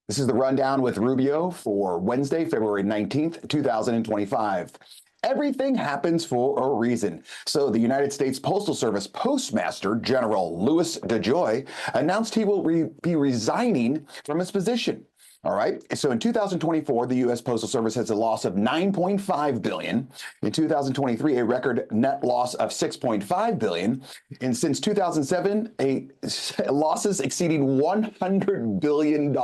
This is the rundown with Rubio for Wednesday, February 19th, 2025. Everything happens for a reason. So the United States Postal Service Postmaster, General Louis DeJoy, announced he will be resigning from his position. All right. So in 2024, the U.S. Postal Service has a loss of $9.5 billion. In 2023, a record net loss of $6.5 billion. And since 2007, losses exceeding $100 billion.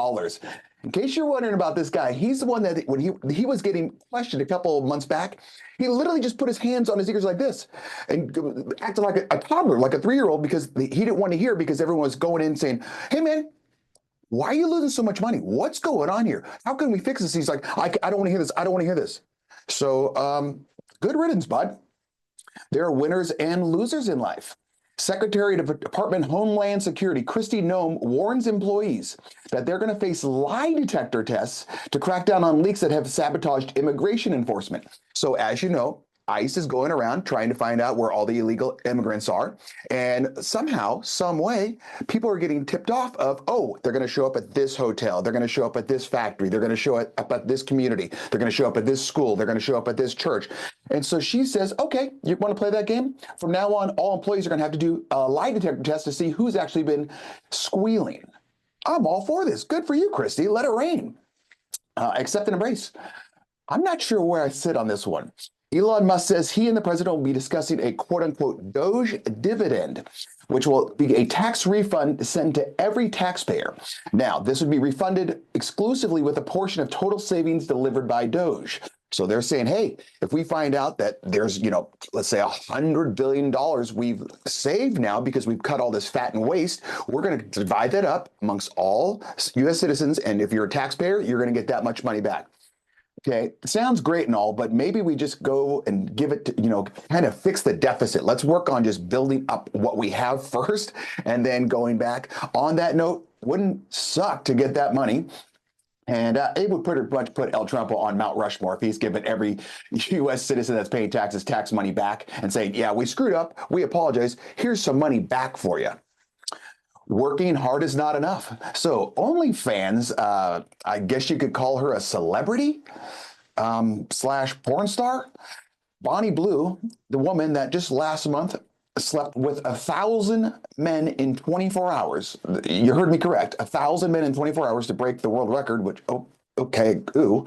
In case you're wondering about this guy, he's the one that when he was getting questioned a couple of months back, he literally just put his hands on his ears like this and acted like a toddler, like a 3-year-old, because he didn't want to hear, because everyone was going in saying, "Hey, man, why are you losing so much money? What's going on here? How can we fix this?" He's like, I don't want to hear this. I don't want to hear this. So good riddance, bud. There are winners and losers in life. Secretary of Department Homeland Security Kristi Noem warns employees that they're going to face lie detector tests to crack down on leaks that have sabotaged immigration enforcement. So as you know, ICE is going around trying to find out where all the illegal immigrants are. And somehow, some way, people are getting tipped off of, oh, they're going to show up at this hotel. They're going to show up at this factory. They're going to show up at this community. They're going to show up at this school. They're going to show up at this church. And so she says, okay, you want to play that game? From now on, all employees are going to have to do a lie detector test to see who's actually been squealing. I'm all for this. Good for you, Kristi. Let it rain. Accept and embrace. I'm not sure where I sit on this one. Elon Musk says he and the president will be discussing a quote-unquote DOGE dividend, which will be a tax refund sent to every taxpayer. Now, this would be refunded exclusively with a portion of total savings delivered by DOGE. So they're saying, hey, if we find out that there's, let's say $100 billion we've saved now because we've cut all this fat and waste, we're going to divide that up amongst all U.S. citizens. And if you're a taxpayer, you're going to get that much money back. Okay, sounds great and all, but maybe we just go and give it to, kind of fix the deficit. Let's work on just building up what we have first and then going back. On that note, wouldn't suck to get that money. And it would pretty much put El Trumpo on Mount Rushmore if he's given every U.S. citizen that's paying taxes tax money back and saying, yeah, we screwed up. We apologize. Here's some money back for you. Working hard is not enough. So OnlyFans, I guess you could call her a celebrity slash porn star. Bonnie Blue, the woman that just last month slept with 1,000 men in 24 hours. You heard me correct. 1,000 men in 24 hours to break the world record, which, oh, okay, ooh.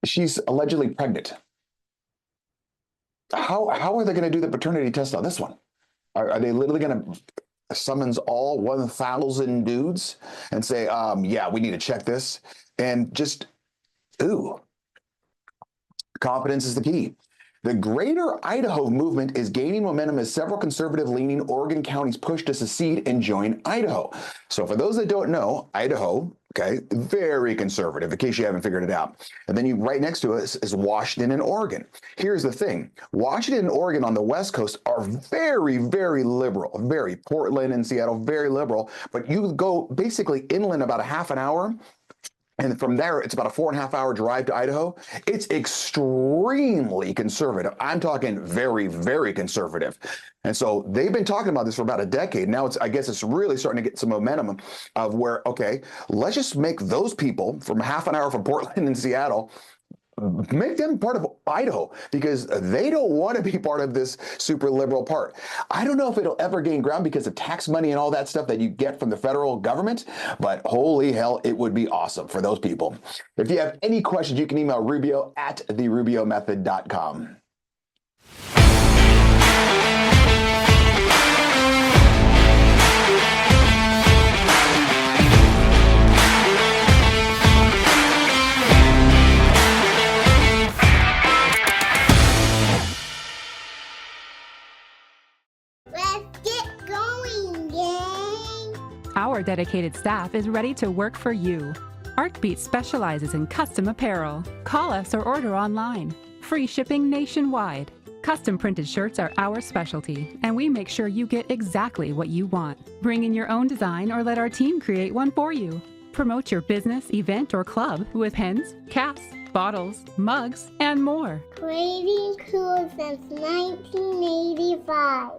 She's allegedly pregnant. How are they going to do the paternity test on this one? Are they literally going to summons all 1,000 dudes and say, yeah, we need to check this? And just, ooh, confidence is the key. The Greater Idaho movement is gaining momentum as several conservative-leaning Oregon counties push to secede and join Idaho. So for those that don't know, Idaho, okay, very conservative, in case you haven't figured it out. And then right next to it is Washington and Oregon. Here's the thing. Washington and Oregon on the West Coast are very, very liberal, very Portland and Seattle, very liberal. But you go basically inland about a half an hour, and from there, it's about a 4.5-hour drive to Idaho. It's extremely conservative. I'm talking very, very conservative. And so they've been talking about this for about a decade. Now I guess it's really starting to get some momentum of where, okay, let's just make those people from half an hour from Portland and Seattle, make them part of Idaho, because they don't want to be part of this super liberal part. I don't know if it'll ever gain ground because of tax money and all that stuff that you get from the federal government, but holy hell, it would be awesome for those people. If you have any questions, you can email Rubio at therubiomethod.com. Our dedicated staff is ready to work for you. Artbeat specializes in custom apparel. Call us or order online. Free shipping nationwide. Custom printed shirts are our specialty, and we make sure you get exactly what you want. Bring in your own design or let our team create one for you. Promote your business, event, or club with pens, caps, bottles, mugs, and more. Creating cool since 1985.